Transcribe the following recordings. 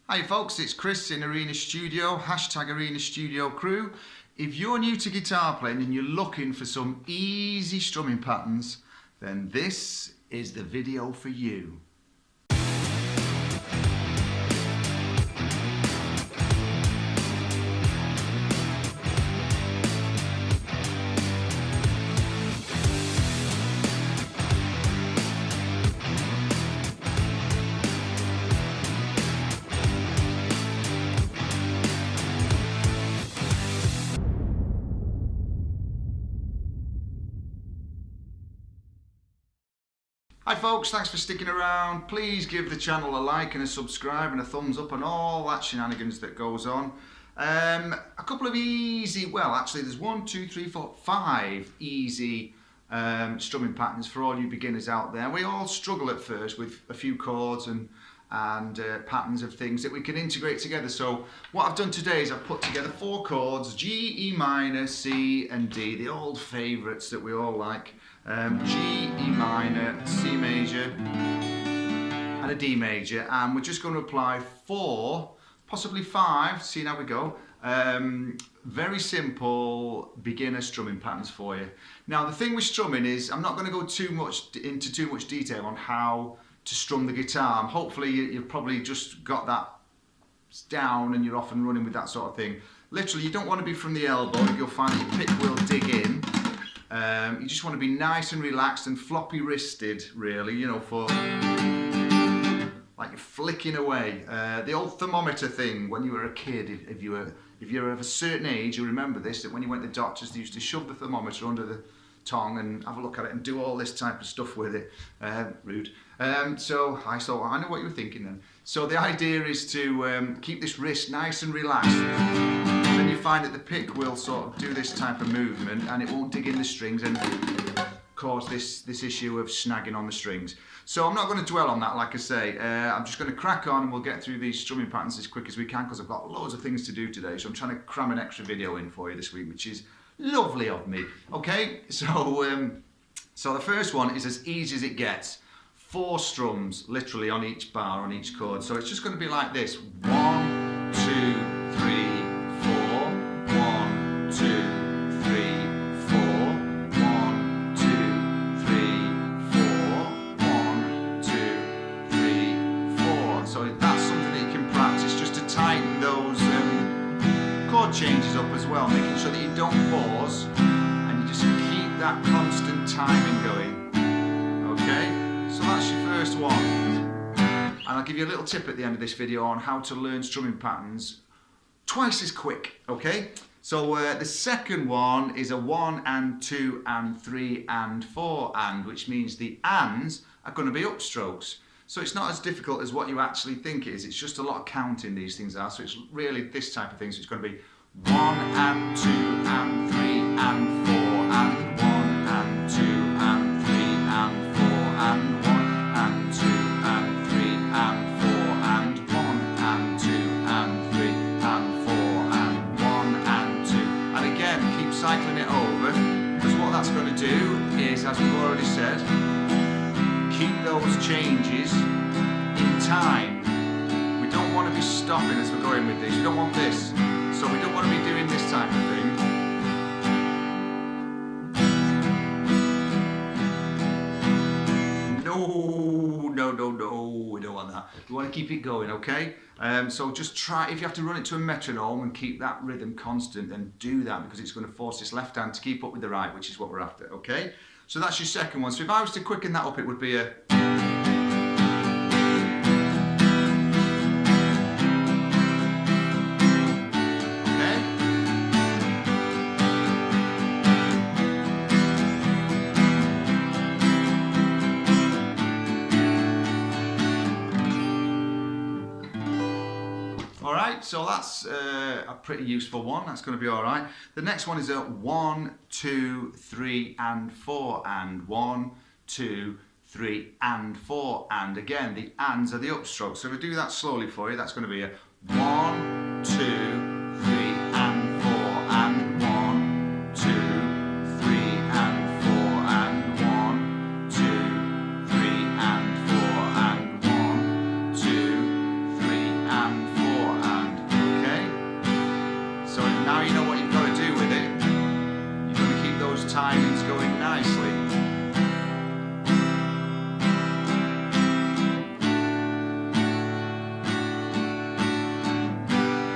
Hi folks, it's Chris in Arena Studio, hashtag Arena Studio Crew. If you're new to guitar playing and you're looking for some easy strumming patterns, then this is the video for you. Hi folks, thanks for sticking around. Please give the channel a like and a subscribe and a thumbs up and all that shenanigans that goes on. A couple of easy, well actually there's 5 easy strumming patterns for all you beginners out there. We all struggle at first with a few chords and patterns of things that we can integrate together. So what I've done today is I've put together 4 chords: G, E minor, C and D, the old favourites that we all like. G, E minor, C major and a D major, and we're just going to apply 4, possibly 5, seeing how we go, very simple beginner strumming patterns for you. Now the thing with strumming is I'm not going to go into too much detail on how to strum the guitar. Hopefully you've probably just got that down and you're off and running with that sort of thing. Literally, you don't want to be from the elbow. You'll find that your pick will dig in. You just want to be nice and relaxed and floppy wristed, really, you know, for like you're flicking away. The old thermometer thing when you were a kid, if you're of a certain age, you remember this, that when you went to doctors they used to shove the thermometer under the tongue and have a look at it and do all this type of stuff with it. Rude. So I know what you were thinking then. So the idea is to keep this wrist nice and relaxed. Then you find that the pick will sort of do this type of movement and it won't dig in the strings and cause this issue of snagging on the strings. So I'm not going to dwell on that, like I say. I'm just going to crack on and we'll get through these strumming patterns as quick as we can because I've got loads of things to do today. So I'm trying to cram an extra video in for you this week, which is lovely of me. Okay, so the first one is as easy as it gets. 4 strums literally on each bar, on each chord. So it's just going to be like this: 1, 2, 3, 4. 1, 2, 3, 4. 1, 2, 3, 4. 1, 2, 3, 4. So that's something that you can practice just to tighten those chord changes up as well, making sure that you don't pause and you just keep that constant timing going. Okay? So that's your first one, and I'll give you a little tip at the end of this video on how to learn strumming patterns twice as quick, okay? So the second one is a 1 and 2 and 3 and 4 and, which means the ands are going to be upstrokes. So it's not as difficult as what you actually think it is. It's just a lot of counting these things are. So it's really this type of thing. So it's going to be 1 and 2 and 3 and 4 and 1 and 2 and 3 and 4 and 1 and 2 and 3 and 4 and 1 and 2 and 3 and 4 and 1 and 2. And again, keep cycling it over, because what that's going to do is, as we've already said, keep those changes in time. We don't want to be stopping as we're going with this. We don't want this. So we don't want to be doing this type of thing. No, we don't want that. We want to keep it going, okay? So just try, if you have to run it to a metronome and keep that rhythm constant, then do that, because it's going to force this left hand to keep up with the right, which is what we're after, okay? So that's your second one. So if I was to quicken that up, it would be a... Alright, so that's a pretty useful one. That's going to be alright. The next one is a 1, 2, 3 and 4 and 1, 2, 3 and 4 and. Again, the ands are the upstrokes. So if we do that slowly for you, that's going to be a 1, 2, 3 and 4 and 1, 2, 3 and 4 and 1, 2, 3 and 4 and 1, 2, 3 and 4. nicely.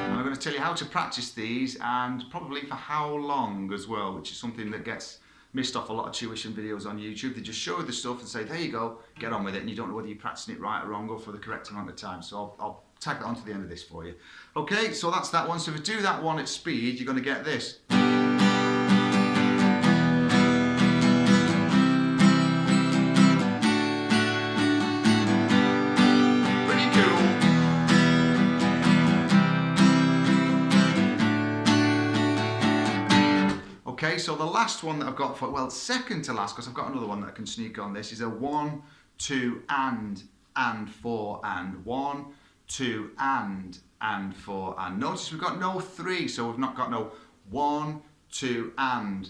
And I'm going to tell you how to practice these and probably for how long as well, which is something that gets missed off a lot of tuition videos on YouTube. They just show the stuff and say, there you go, get on with it, and you don't know whether you're practicing it right or wrong or for the correct amount of time. So I'll tag that on to the end of this for you. Okay, so that's that one. So if you do that one at speed, you're going to get this. Pretty cool. Okay, so the last one that I've got for, well, second to last, because I've got another one that I can sneak on this, is a 1, 2, and 4, and 1, 2, and 4, and. Notice we've got no 3, so we've not got no 1, 2, and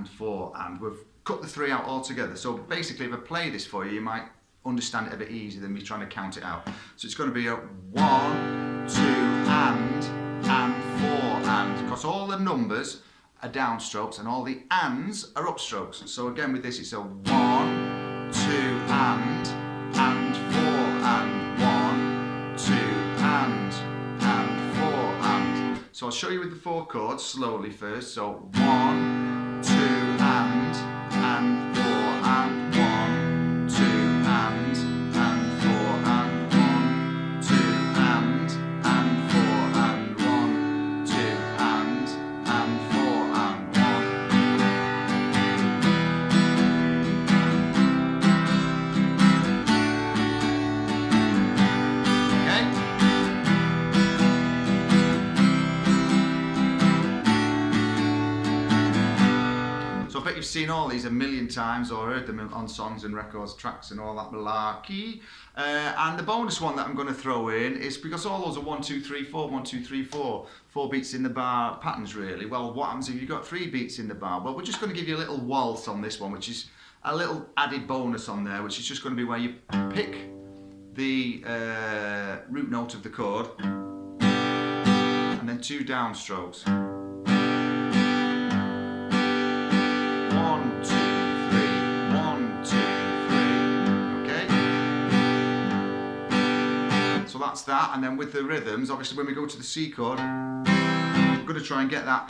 4, and. We've cut the 3 out altogether. So basically, if I play this for you, you might understand it a bit easier than me trying to count it out. So it's going to be a 1, 2, and 4, and. Because all the numbers are downstrokes and all the ands are upstrokes. So again with this, it's a 1, 2, and 4, and 1, 2, and 4, and. So I'll show you with the 4 chords slowly first. So 1, 2, and 4, and 1, 2, and 4, and 1, 2, and 4, and 1, 2, and 4, and 1. Okay? So I bet you've seen all these a million times or heard them on songs and records, tracks and all that malarkey. And the bonus one that I'm going to throw in is because all those are 1, 2, 3, 4, 1, 2, 3, 4, 4 beats in the bar patterns really. Well, what happens if you've got 3 beats in the bar? Well, we're just going to give you a little waltz on this one, which is a little added bonus on there, which is just going to be where you pick the root note of the chord and then 2 downstrokes. 1, 2, 3, 1, 2, 3. Okay? So that's that, and then with the rhythms, obviously when we go to the C chord, we're going to try and get that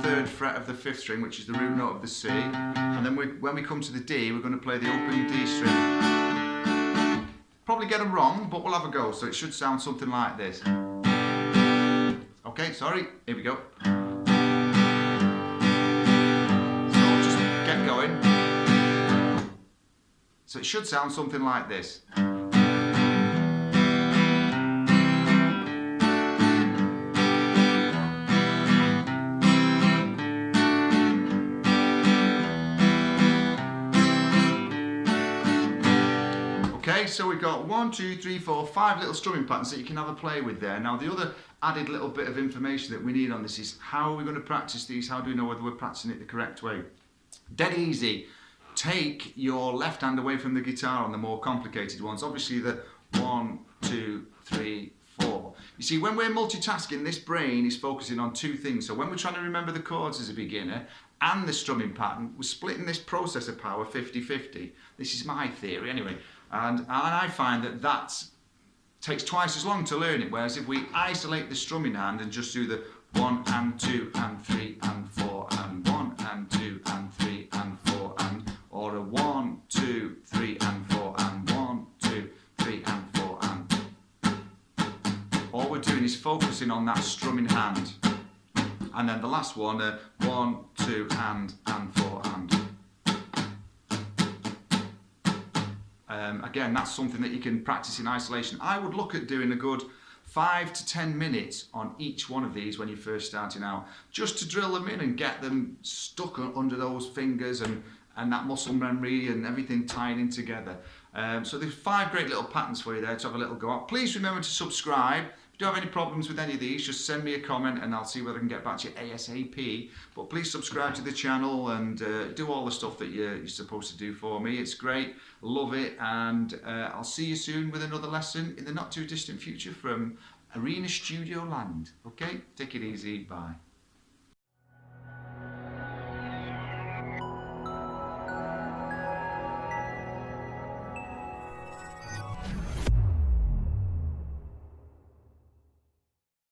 3rd fret of the 5th string, which is the root note of the C, and then when we come to the D, we're going to play the open D string. Probably get them wrong, but we'll have a go, so it should sound something like this. Okay, sorry, here we go. Going. So it should sound something like this. Okay, so we've got 1, 2, 3, 4, 5 little strumming patterns that you can have a play with there. Now the other added little bit of information that we need on this is how are we going to practice these? How do we know whether we're practicing it the correct way? Dead easy. Take your left hand away from the guitar on the more complicated ones. Obviously the 1, 2, 3, 4. You see, when we're multitasking, this brain is focusing on 2 things. So when we're trying to remember the chords as a beginner and the strumming pattern, we're splitting this processor power 50-50. This is my theory anyway. And I find that takes twice as long to learn it, whereas if we isolate the strumming hand and just do the 1 and 2 and 3 and 4 and 1 and 2 and 3 and 4 and, or a 1, 2, 3 and 4 and 1, 2, 3 and 4 and. All we're doing is focusing on that strumming hand. And then the last one, 1, 2 and 4 and. Again, that's something that you can practice in isolation. I would look at doing a good 5 to 10 minutes on each one of these when you're first starting out, just to drill them in and get them stuck under those fingers and that muscle memory and everything tying in together. So there's 5 great little patterns for you there to have a little go at. Please remember to subscribe. If you don't have any problems with any of these, just send me a comment and I'll see whether I can get back to you ASAP. But please subscribe to the channel and do all the stuff that you're supposed to do for me. It's great, love it, and I'll see you soon with another lesson in the not too distant future from Arena Studio Land. Okay, take it easy, bye.